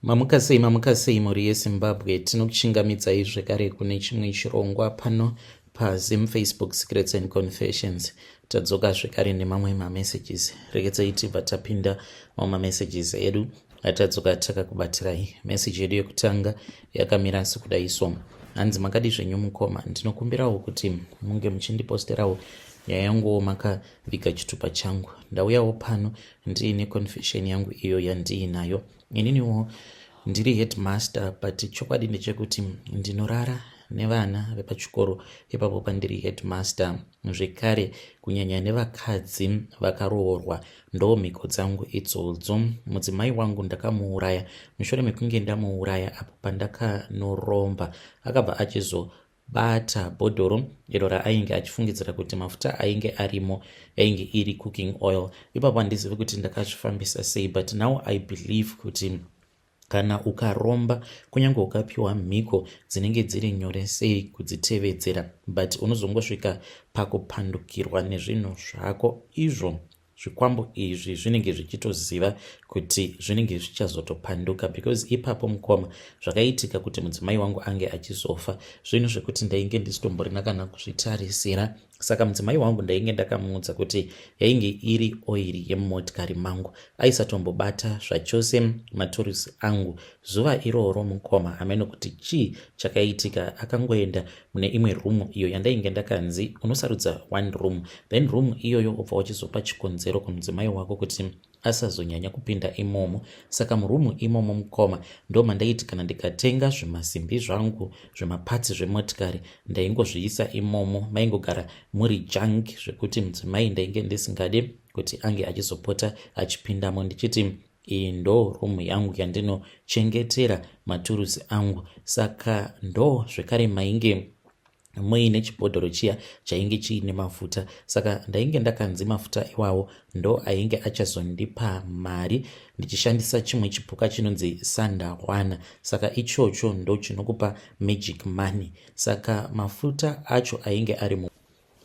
Mamuka sei mhuri yeZimbabwe. Tinokuchingamidzai zvekare kune chimwe chirongwa pano paZim Facebook Secrets and Confessions. Tadzoka zvekare nemamwe mamessages. Regedzai tibva tapinda mamessages edu atadzoka takakubatirai. Message yedu yekutanga yakamira sekudai so: hanzi makadi zvenyu mukoma, ndinokumbirawo kuti munge muchindiposterawo nyaya yanguwo makaviga chitupa changu. Ndauyawo pano ndiine confession yangu iyo yandiinayo. Ininiwo ndiri headmaster, but chokwadi ndechekuti ndinorara nevana vepachikoro ipapo pandiri headmaster. Zvekare kunyanya nevakadzi vakaroorwa ndo mhiko dzangu idzodzo. Mudzimai wangu ndakamuuraya. Mushure mekunge ndamuuraya apo pandakanoromba akabva achizobata bhodhoro iro raainge achifungidzira kuti mafuta ainge arimo yainge iri cooking oil. Ipapo handizivi kuti ndakazvifambisa sei, but now I believe kuti kana ukaromba kunyange ukapiwa mhiko dzinenge dziri nyore sei kudzitevedzera, but unozongosvika pakupandukirwa nezvinhu zvako izvo. Zvikwambo izvi zvinenge zvichitoziva kuti zvinenge zvichazotopanduka, because ipapo mukoma zvakaitika kuti mudzimai wangu ange achizofa, zvinhu zvekuti ndainge ndisitomborina kana kuzvitarisira. Saka mudzimai wangu ndainge ndakamuudza kuti yainge iri oiri yemumotikari mangu. Aisatombobata zvachose maturusi angu. Zuva iroro mukoma ameno kuti chii chakaitika akangoenda mune imwe rumu iyo yandainge ndakanzi unosarudza one room, then room iyoyo ubva uchizopa chikonzero kumudzimai wako kuti asazonyanya kupinda imomo. Saka murumu imomo mukoma ndo mandaiti kana ndikatenga zvimasimbi zvangu zvemapatsi zvemotikari ndaingozviisa imomo. Maingogara muri junk zvekuti mudzimai ndainge ndisingade kuti ange achizopota achipindamo. Ndichiti iyi ndo rumu yangu yandinochengetera maturusi angu. Saka ndo zvekare mainge muine chibhodhoro chiya chainge chiine mafuta. Saka ndainge ndakanzi mafuta iwawo ndo ainge achazondipa mari ndichishandisa chimwe chipuka chinonzi sandawana. Saka ichocho ndo chinokupa magic money. Saka mafuta acho ainge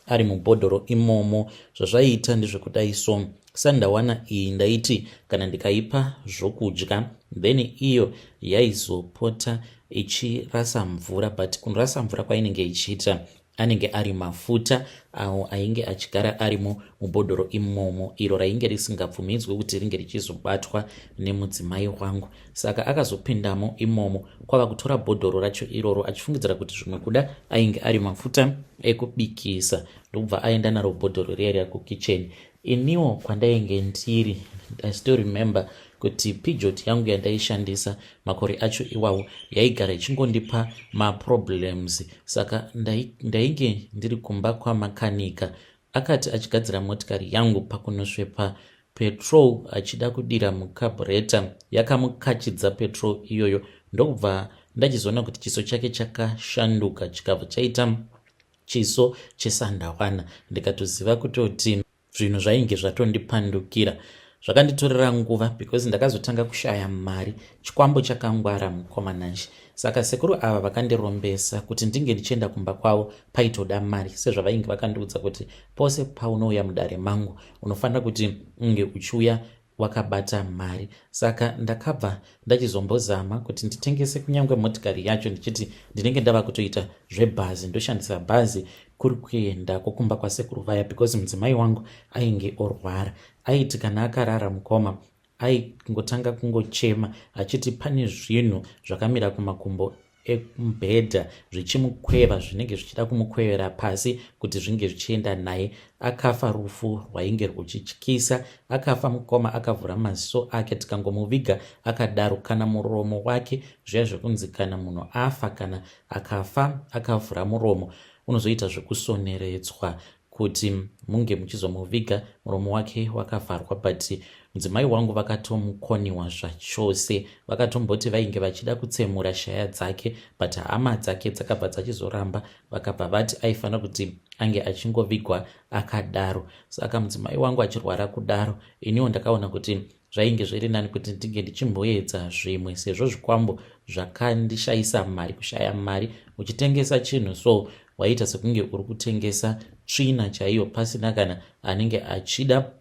ari mubhodhoro imomo. Zvazvaiita ndezvekudai so: sandawana iyi ndaiti kana ndikaipa zvokudya, then iyo yaizopota ichirasa mvura, but kunorasa mvura kwainenge ichiita anenge ari mafuta awo ainge achigara arimo mubhodhoro imomo, iro rainge risingabvumidzwe kuti ringe richizobatwa nemudzimai wangu. Saka akazopindamo imomo kwava kutora bhodhoro racho iroro achifungidzira kuti zvimwe kuda ainge ari mafuta ekubikisa, ndokubva aenda naro bhodhoro riya kukicheni. Iniwo kwandainge ndiri, I still remember kuti Peugeot yangu yandaishandisa makore acho iwawo yaigara ichingondipa maproblems. Saka ndainge ndiri kumba kwamakanika. Akati achigadzira motikari yangu pakunosvepa petrol achida kudira mukabureta yakamukachidza petrol iyoyo, ndokubva ndachizoona kuti chiso chake chakashanduka chikabva chaita chiso chesandawana. Ndikatoziva kutoti zvinhu zvainge zvatondipandukira. Zvakanditorera nguva because ndakazotanga kushaya mari. Chikwambo chakangwara mukomananshi. Saka sekuru ava vakandirombesa kuti ndinge ndichienda kumba kwavo paitoda mari, sezvavainge vakandiudza kuti pose paunouya mudare mangu unofanira kuti unge uchiuya wakabata mari. Saka ndakabva ndachizombozama kuti nditengese kunyange motikari yacho, ndichiti ndinenge ndava kutoita zvebhazi, ndoshandisa bhazi kuri kuenda kokumba kwasekuru vaya, because mudzimai wangu ainge orwara. Aiti kana akarara mukoma aingotanga kungochema achiti pane zvinhu zvakamira kumakumbo emubhedha zvichimukweva, zvinenge zvichida kumukwevera pasi kuti zvinge zvichienda naye. Akafa rufu rwainge ruchityisa. Akafa mukoma, akavhura maziso ake. Tikangomuviga akadaro, kana muromo wake zviya zvekunzi kana munhu afa kana akafa akavhura muromo unozoita zvekusoneredzwa kuti munge muchizomuviga muromo wake wakavharwa. But mudzimai wangu vakatomukoniwa zvachose. Vakatomboti vainge vachida kutsemura shaya dzake, but hama dzake dzakabva dzachizoramba, vakabva vati aifanira kuti ange achingovigwa akadaro. Saka mudzimai wangu achirwara kudaro, iniwo ndakaona kuti zvainge zviri nani kuti ndinge ndichimboedza zvimwe, sezvo zvikwambo zvakandishayisa mari. Kushaya mari uchitengesa chinhu so waita sekunge uri kutengesa tsvina chaiyo, pasina kana anenge achida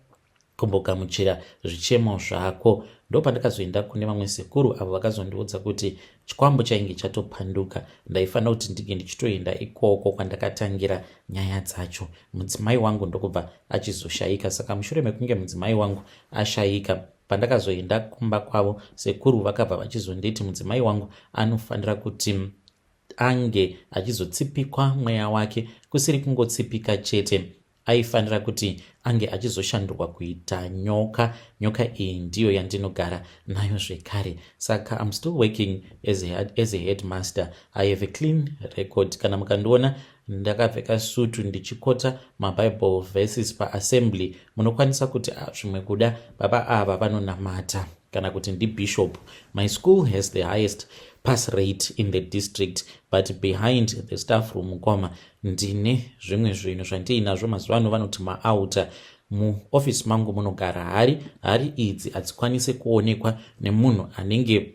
kumbogamuchira zvichemo zvako. ndo pandakazoenda kune vamwe sekuru avo vakazondiudza kuti chikwambo chainge chatopanduka, ndaifanira kuti ndinge ndichitoenda ikoko kwandakatangira nyaya dzacho. Mudzimai wangu ndokubva achizoshayika. Saka mushure mekunge mudzimai wangu ashayika, pandakazoenda kumba kwavo, sekuru vakabva vachizonditi mudzimai wangu anofanira kuti ange achizotsipikwa mweya wake, kusiri kungotsipika chete, aifanira kuti ange achizoshandurwa kuita nyoka. Nyoka iyi ndiyo yandinogara nayo zvekare. Saka I'm still working as a headmaster. I have a clean record. Kana mukandiona ndakapfeka sutu ndichikota mabible verses paassembly, munokwanisa kuti zvimwe kuda baba ava vanonamata kana kuti ndibishop. My school has the highest pass rate in the district, but behind the staff room ndine zvimwe zvinhu zvandiinazvo mazuva ano vanoti maauta. Muofisi mangu munogara hari idzi hadzikwanise kuonekwa nemunhu anenge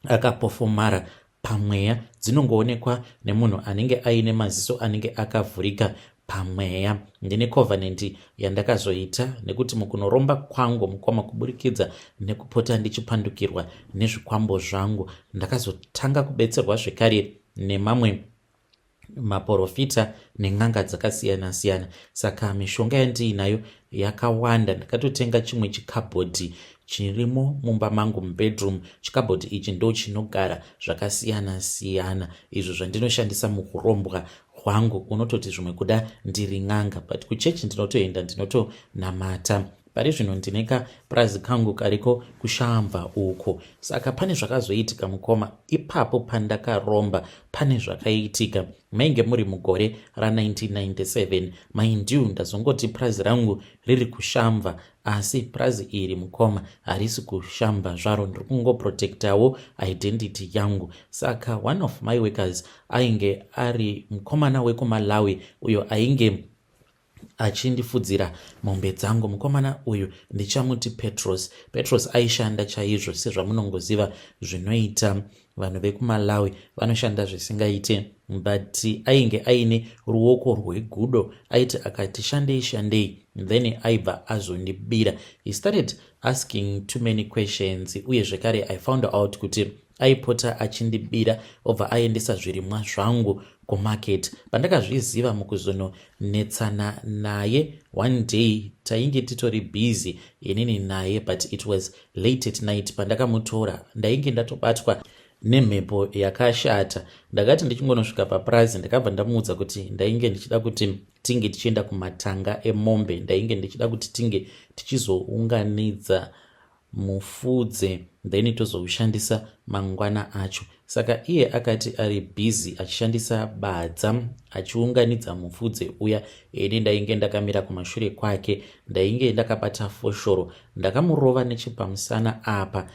akapofomara pamweya, dzinongoonekwa nemunhu anenge aine maziso anenge akavhurika pamweya. Ndine covenant yandakazoita nekuti mukunoromba kwangu mukoma kuburikidza nekupota ndichipandukirwa nezvikwambo zvangu, ndakazotanga kubetserwa zvekare nemamwe maprofita nen'anga dzakasiyana-siyana. Saka mishonga yandiinayo yakawanda. Ndakatotenga chimwe chikabhodhi chirimo mumba mangu mubedroom. Chikabhodhi ichi ndo chinogara zvakasiyana-siyana izvo zvandinoshandisa mukurombwa kwangu. Unototi zvimwe kuda ndiri n'anga, but kuchechi ndinotoenda ndinotonamata. Pari zvino ndine kapurazi kangu kariko kushamva uko. Saka pane zvakazoitika mukoma. Ipapo pandakaromba pane zvakaitika. Mainge muri mugore ra1997. Mind you, ndazongoti purazi rangu riri kushamva, asi purazi iri mukoma harisi kushamba zvaro, ndiri kungoprotectawo identity yangu. Saka one of my workers ainge ari mukomana wekuMalawi uyo ainge achindifudzira mombe dzangu. Mukomana uyu ndichamuti Petros. Petros aishanda chaizvo sezvamunongoziva zvinoita vanhu vekuMalawi, vanoshanda zvisingaite, but ainge aine ruoko rwegudo. Aiti akati shandei, then aibva azondibira. He started asking too many questions, uye zvekare I found out kuti aipota achindibira obva aendesa zvirimwa zvangu kumarket. Pandakazviziva mukuzononetsana naye, one day tainge titori busy inini naye, but it was late at night. Pandakamutora ndainge ndatobatwa nemhepo yakashata. Ndakati ndichingonosvika papurazi ndakabva ndamuudza kuti ndainge ndichida kuti tinge tichienda kumatanga emombe, ndainge ndichida kuti tinge tichizounganidza mufudze then tozoushandisa mangwana acho. Saka iye akati ari busy achishandisa badza achiunganidza mufudze uya, ene ndainge ndakamira kumashure kwake, ndainge ndakabata foshoro, ndakamurova nechipamusana apa.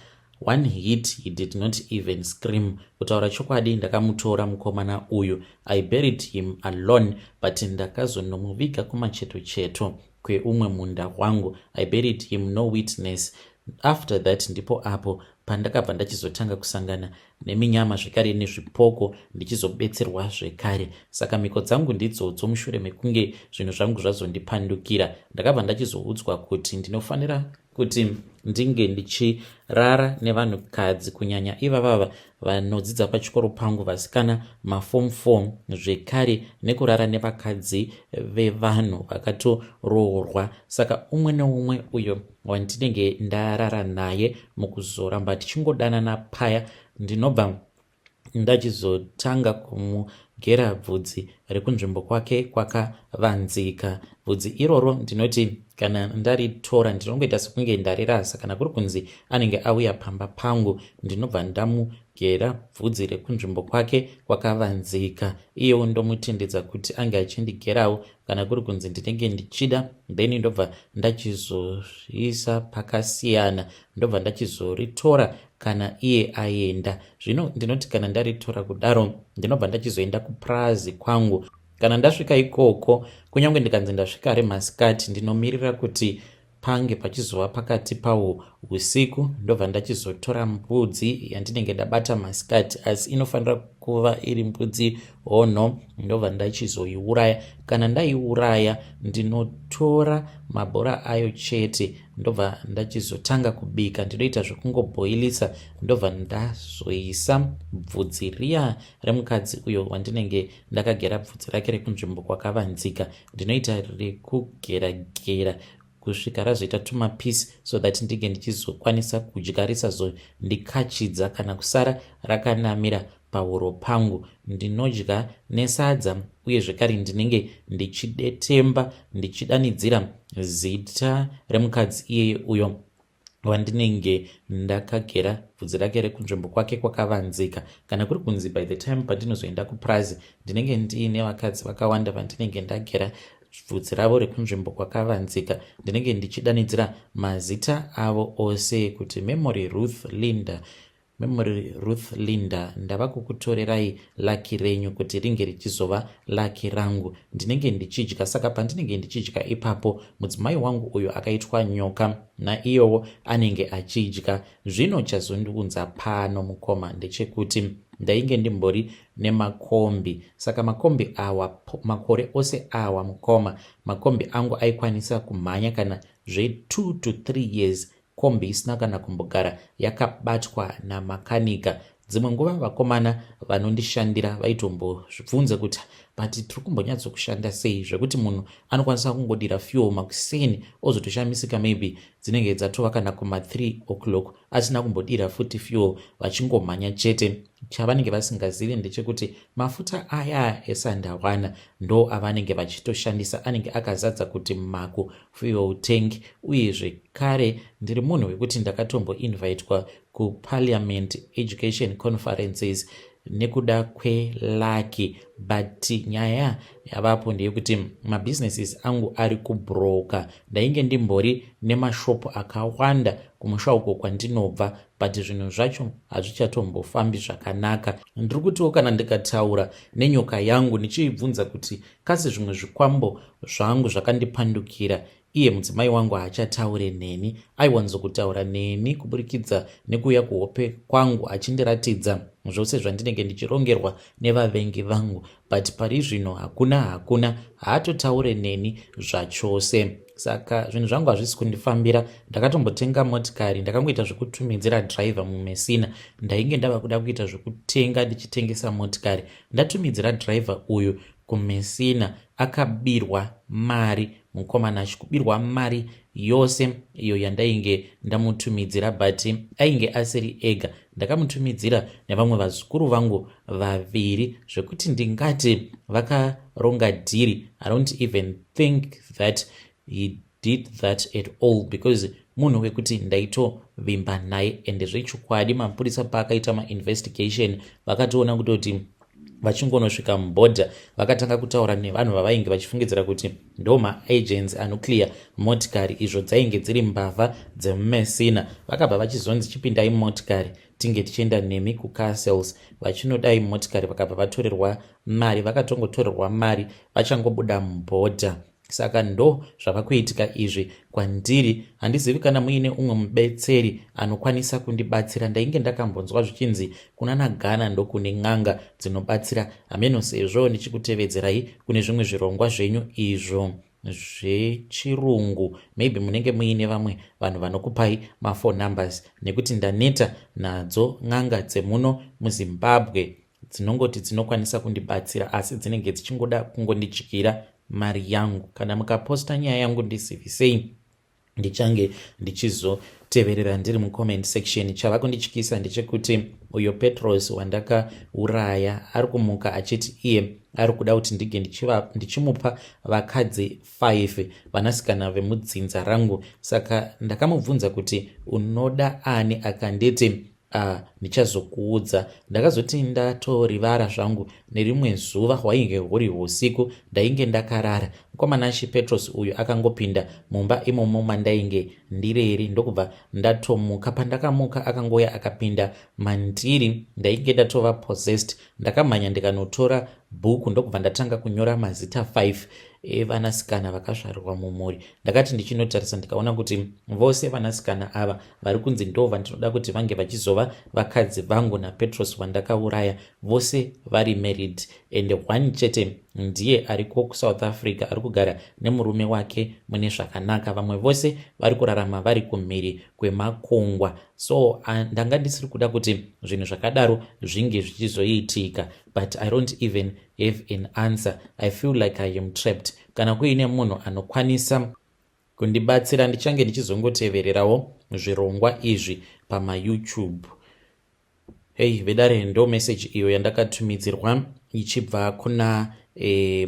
One hit, he did not even scream. Kutaura chokwadi, ndakamutora mukomana uyu. I buried him alone, but ndakazonomuviga kumacheto kweumwe munda wangu. I buried him, no witness. After that ndipo apo pandakabva ndachizotanga kusangana neminyama zvekare nezvipoko, ndichizobetserwa zvekare. Saka mhiko dzangu ndidzodzo. Mushure mekunge zvinhu zvangu zvazondipandukira, ndakabva ndachizoudzwa kuti ndinofanira kuti ndinge ndichirara nevanhukadzi, kunyanya ivava vanodzidza pachikoro pangu, vasikana maform 4, zvekare nekurara nevakadzi vevanhu vakatoroorwa. Saka umwe neumwe uyo wandinenge ndarara naye mukuzoramba tichingodanana paya, ndinobva ndachizotanga kumugera bvudzi rekunzvimbo kwake kwakavanzika. Bvudzi iroro ndinoti kana ndaritora ndinongoita sekunge ndarirasa, kana kuri kunzi anenge auya pamba pangu ndinobva ndamugera bvudzi rekunzvimbo kwake kwakavanzika. Iyewo ndomutendedza kuti ange achindigerawo kana kuri kunzi ndinenge ndichida, then ndobva ndachizozviisa pakasiyana, ndobva ndachizoritora kana iye aenda. Zvino ndinoti kana ndaritora kudaro ndinobva ndachizoenda kupurazi kwangu. Kana ndasvika ikoko, kunyange ndikanzi ndasvika ari masikati, ndinomirira kuti pange pachizova pakati pawo usiku, ndobva ndachizotora mbudzi yandinenge ndabata masikati, asi inofanira kuva iri mbudzi hono. Ndobva ndachizoiuraya. Kana ndaiuraya, ndinotora mabhora ayo chete ndobva ndachizotanga kubika. Ndinoita zvekungobhoilisa ndobva ndazoisa bvudzi riya remukadzi uyo wandinenge ndakagera bvudzi rake rekunzvimbo kwakavanzika. Ndinoita rekugeragera kusvika razoita tumapisi so that ndinge ndichizokwanisa kudya risazondikachidza kana kusara rakanamira pahuro pangu. Ndinodya nesadza uye zvekare ndinenge ndichidetemba ndichidanidzira zita remukadzi iyeye uyo wandinenge ndakagera bvudzi rake rekunzvimbo kwake kwakavanzika. Kana kuri kunzi by the time pandinozoenda kuprazi ndinenge ndiine vakadzi vakawanda vandinenge ndagera bvudzi ravo rekunzvimbo kwakavanzika, ndinenge ndichidanidzira mazita avo ose kuti Memory Ruth Linda, ndava kukutorerai laki renyu kuti ringe richizova laki rangu. Ndinenge ndichidya, saka pandinenge ndichidya ipapo mudzimai wangu uyo akaitwa Nyoka naiyowo anenge achidya. Zvino chazondiunza pano mukoma ndechekuti ndainge ndimbori nemakombi, saka makombi awa makore ose awa mukoma, makombi angu aikwanisa kumhanya kana zve 2 to 3 years kombi isina kana kumbogara yakabatwa namakanika. Dzimwe nguva vakomana vanondishandira vaitombozvibvunza kuti bati tiri kumbonyatsokushanda sei zvekuti munhu anokwanisa kungodira fuel makuseni ozotoshamisika maybe dzinenge dzatova kana kuma 3 o'clock asina kumbodira futi fuel, vachingomhanya chete. Chavanenge vasingazivi ndechekuti mafuta aya esandawana ndo avanenge vachitoshandisa, anenge akazadza kuti mako fuel tank. Uyezve kare ndiri munhu wekuti ndakatomboinvitwa kuparliament education conferences nekuda kwelaki, but nyaya yavapo ndeyekuti mabusinesses angu ari kubroka. Ndainge ndimbori nemashopu akawanda kumusha uko kwandinobva, but zvinhu zvacho hazvichatombofambi zvakanaka. Ndiri kutiwo kana ndikataura nenyoka yangu nichiibvunza kuti kasi zvimwe zvikwambo zvangu zvakandipandukira, iye mudzimai wangu haachataure neni. Aiwanzokutaura neni kuburikidza nekuuya kuhope kwangu achindiratidza zvose zvandinenge ndichirongerwa nevavengi vangu, but pari zvino hakuna, haatotaure neni zvachose. Saka zvinhu zvangu hazvisi kundifambira. Ndakatombotenga motikari, ndakangoita zvekutumidzira dhiraivha mumesina. Ndainge ndava kuda kuita zvekutenga ndichitengesa motikari, ndatumidzira dhiraivha uyu kumesina, akabirwa mari mukomana achikubirwa mari yose iyo yandainge ndamutumidzira, but ainge asiri ega. Ndakamutumidzira nevamwe vazukuru vangu vaviri zvekuti ndingati vakaronga dhiri. I don't even think that he did that at all, because munhu wekuti ndaitovimba naye. Ende zvechokwadi mapurisa paakaita mainvestigation vakatoona kutoti vachingonosvika mubhodha vakatanga kutaura nevanhu vavainge vachifungidzira kuti ndo maagents anoclear motikari izvo dzainge dziri mbavha dzemumesina. Vakabva vachizonzi chipindai motikari tinge tichienda nemi kucastles. Vachinodai motikari vakabva vatorerwa mari, vakatongotorerwa mari vachangobuda mubhodha. Saka ndo zvava kuitika izvi kwandiri. Handizivi kana muine umwe mubetseri anokwanisa kundibatsira. Ndainge ndakambonzwa zvichinzi kunana Ghana ndo kune n'anga dzinobatsira. Hameno sezvo ndichikutevedzerai kune zvimwe zvirongwa zvenyu izvo zvechirungu, maybe munenge muine vamwe vanhu vanokupai mafone numbers, nekuti ndaneta nadzo n'anga dzemuno muZimbabwe dzinongoti dzinokwanisa kundibatsira asi dzinenge dzichingoda kungondidyira mari yangu. Kana mukaposta nyaya yangu ndizivisei, ndichange ndichizoteverera ndiri mucomment section. Chava kundityisa ndechekuti uyo Petros wandakauraya ari kumuka achiti iye ari kuda kuti ndige ndichimupa vakadzi 5 vanasikana vemudzinza rangu. Saka ndakamubvunza kuti unoda ani, akanditi ndichazokuudza. Ndakazoti ndatorivara zvangu nerimwe zuva hwainge huri usiku, ndainge ndakarara. Mukomana Petros uyu akangopinda mumba imomo mandainge ndireri, ndokubva ndatomuka. Pandakamuka akangoya akapinda mandiri, ndainge ndatova possessed. Ndakamhanya ndikanotora bhuku ndokubva ndatanga kunyora mazita 5 evanasikana vakazvarirwa mumhuri. Ndakati ndichinotarisa ndikaona kuti vose vanasikana ava vari kunzi ndova ndinoda kuti vange vachizova vakadzi vangu naPetros wandakauraya, vose vari married, and one chete ndiye ariko kuSouth Africa ari kugara nemurume wake mune zvakanaka. Vamwe vose vari kurarama vari kumhiri kwemakongwa. So ndanga ndisiri kuda kuti zvinhu zvakadaro zvinge zvichizoitika, but I don't even have an answer. I feel like I am trapped. Kana kuine munhu anokwanisa kundibatsira, ndichange ndichizongotevererawo zvirongwa izvi pamaYouTube. Hey vedare, ndo message iyo yandakatumidzirwa ichibva kuna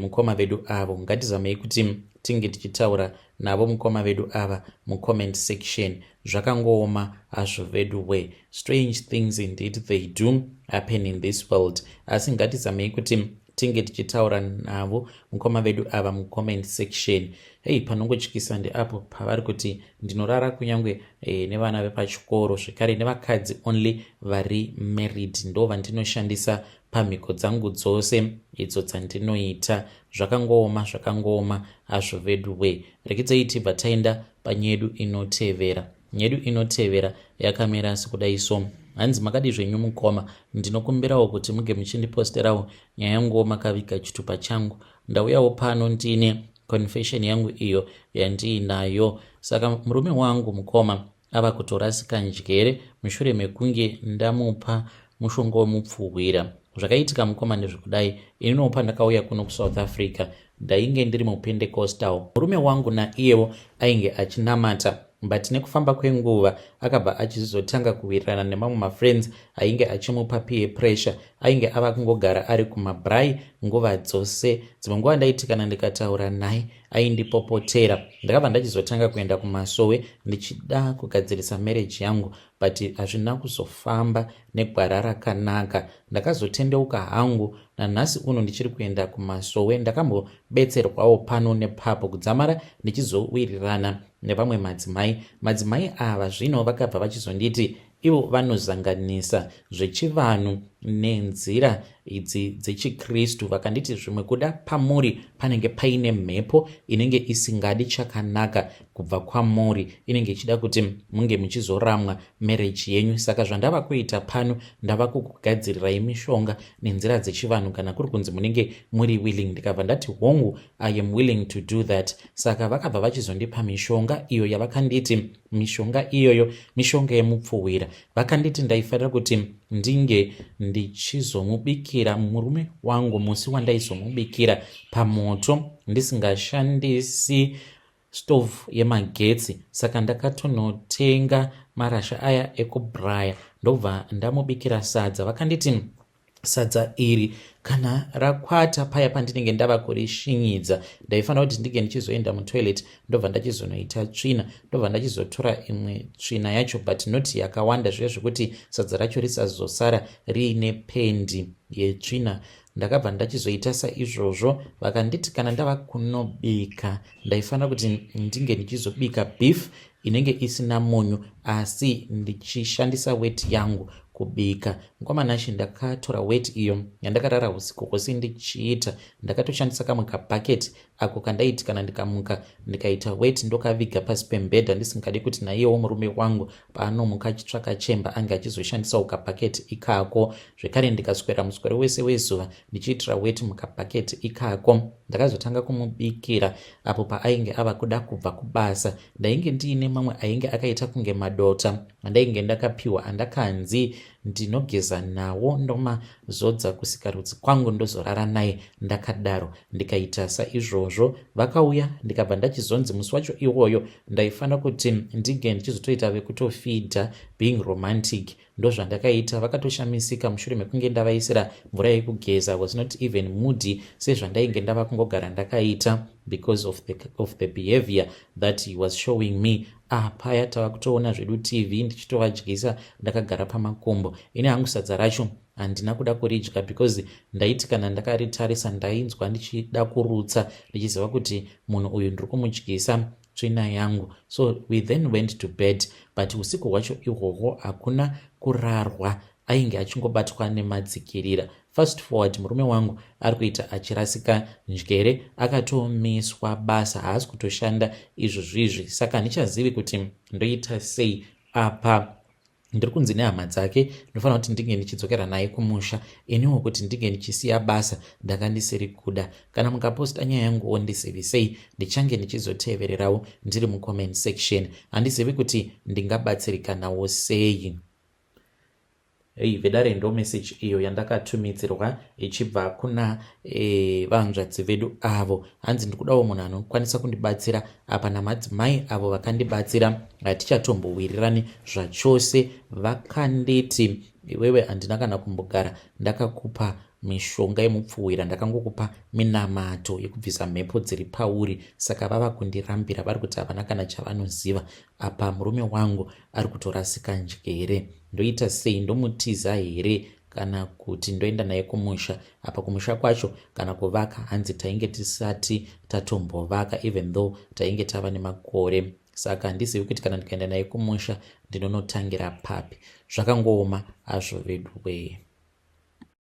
mukoma vedu avo. Ngatizamei kuti tinge tichitaura navo mukoma vedu ava mucomment section. Zvakangooma hazvo vedu we. Strange things indeed they do happen in this world. Asi ngatizamei kuti tinge tichitaura navo mukoma vedu ava mucomment section. Hey, panongotyisa ndeapo pavari kuti ndinorara kunyange nevana vepachikoro, zvekare nevakadzi only vari married ndo vandinoshandisa pamhiko dzangu dzose idzo dzandinoita. Zvakangooma hazvo vedu we. Rekedzei tibva taenda panyedu inotevera. Nyedu inotevera yakamira sekudai so. Hanzi makadi zvenyu mukoma, ndinokumbirawo kuti muge muchindiposterawo nyaya yangu makaviga chitupa changu. Ndauyawo pano ndine confession yangu iyo yandiinayo. Saka murume wangu mukoma ava kutorasika njere mushure mekunge ndamupa mushonga womupfuhwira. Zvakaitika mukoma ndezvekudai, ininopa ndakauya kuno kuSouth Africa ndainge ndiri muPentecostal. Murume wangu naiyewo ainge achinamata, but nekufamba kwenguva akabva achizotanga kuwirirana nemamwe mafriends ainge achimupa peer pressure. Ainge ava kungogara ari kumabrai nguva dzose. Dzimwe nguva ndaiti kana ndikataura naye aindipopotera. Ndakabva ndachizotanga kuenda kumasowe ndichida kugadzirisa marriage yangu, but hazvina kuzofamba negwara rakanaka. Ndakazotendeuka hangu, nanhasi uno ndichiri kuenda kumasowe. Ndakambobetserwawo pano nepapo kudzamara ndichizowirirana nevamwe madzimai ava zvino vakabva vachizonditi ivo vanozanganisa zvechivanhu nenzira idzi dzechiKristu. Vakanditi zvimwe kuda pamuri panenge paine mhepo inenge isingadi chakanaka kubva kwamuri, inenge ichida kuti munge muchizoramwa marriage yenyu. Saka zvandava kuita pano ndava kukugadzirirai mishonga nenzira dzechivanhu kana kuri kunzi munenge muri willing. Ndikabva ndati hongu, I am willing to do that. Saka vakabva vachizondipa mishonga iyo yavakanditi mishonga iyoyo mishonga yemupfuhwira. Vakanditi ndaifanira kuti ndinge ndichizomubikira murume wangu musi wandaizomubikira pamoto ndisingashandisi stove yemagetsi. Saka ndakatonotenga marasha aya ekubraya ndobva ndamubikira sadza. Vakanditi sadza iri kana rakwata paya pandinenge ndava kurishinyidza ndaifanira kuti ndinge ndichizoenda mutoilet ndobva ndachizonoita tsvina, ndobva ndachizotora imwe tsvina yacho, but not yakawanda zviya zvekuti sadza racho risazosara riine pendi yetsvina. Ndakabva ndachizoita saizvozvo. Vakanditi kana ndava kunobika ndaifanira kuti ndinge ndichizobika beef inenge isina munyu asi ndichishandisa weti yangu kubika. Mkwamanashi ndakatora weti iyo yandakarara usiku hwose ndichiita, ndakatoshandisa kamwe kabhaketi ako kandaiti kana ndikamuka ndikaita weti ndokaviga pasi pembedha ndisingadi kuti naiyewo murume wangu paanomuka achitsvaka chemba ange achizoshandisawo kabhaketi ikako. Zvekare ndikaswera muswere wese wezuva ndichiitira weti mukabhaketi ikako. Ndakazotanga kumubikira apo paainge ava kuda kubva kubasa. Ndainge ndiine mamwe ainge akaita kunge madota andainge ndakapiwa andakanzi ndinogeza nawo ndomazodza kusikarudzi kwangu ndozorara naye. Ndakadaro ndikaita saizvozvo. Vakauya ndikabva ndachizonzi musi wacho iwoyo ndaifanira kuti ndige ndichizotoita vekutofidha being romantic. Ndozvandakaita. Vakatoshamisika mushure mekunge ndavaisira mvura yekugeza. Was not even moody sezvandainge ndava kungogara ndakaita because of the behavior that he was showing me. Paya tava kutoona zvedu TV ndichitovadyisa ndakagara pamakumbo. Ine hangu sadza racho handina kuda kuridya because ndaiti kana ndakaritarisa ndainzwa ndichida kurutsa ndichiziva kuti munhu uyu ndiri kumudyisa tsvina yangu. So we then went to bed, but usiku hwacho ihwohwo hakuna kurarwa. ainge achingobatwa nemadzikirira. Fast forward, murume wangu ari kuita achirasika njere, akatomiswa basa, haasi kutoshanda izvozvizvi. Saka handichazivi kuti ndoita sei apa. Ndiri kunzi nehama dzake ndofanira kuti ndinge ndichidzokera naye kumusha, iniwo kuti ndinge ndichisiya basa ndanga ndisiri kuda. Kana mukaposta nyaya yanguwo ndizivisei, ndichange ndichizotevererawo ndiri mucomment section. Handizivi kuti ndingabatsirikanawo sei. Vedare ndo message iyo yandakatumidzirwa ichibva kuna vanzvadzi vedu avo. Hanzi ndikudawo munhu anokwanisa kundibatsira apa namadzimai avo vakandibatsira hatichatombowirirani zvachose. Vakanditi iwewe handina kana kumbogara ndakakupa mishonga yemupfuwira, ndakangokupa minamato yekubvisa mhepo dziri pauri. Saka vava kundirambira, vari kuti havana kana chavanoziva. Apa murume wangu ari kutorasika njere. Ndoita sei? Ndomutiza here kana kuti ndoenda naye kumusha? Apa kumusha kwacho kana kuvaka, hanzi tainge tisati tatombovaka, even though tainge tava nemakore. Saka handizivi kuti kana ndikaenda naye kumusha ndinonotangira papi. Zvakangooma hazvo vedu wee.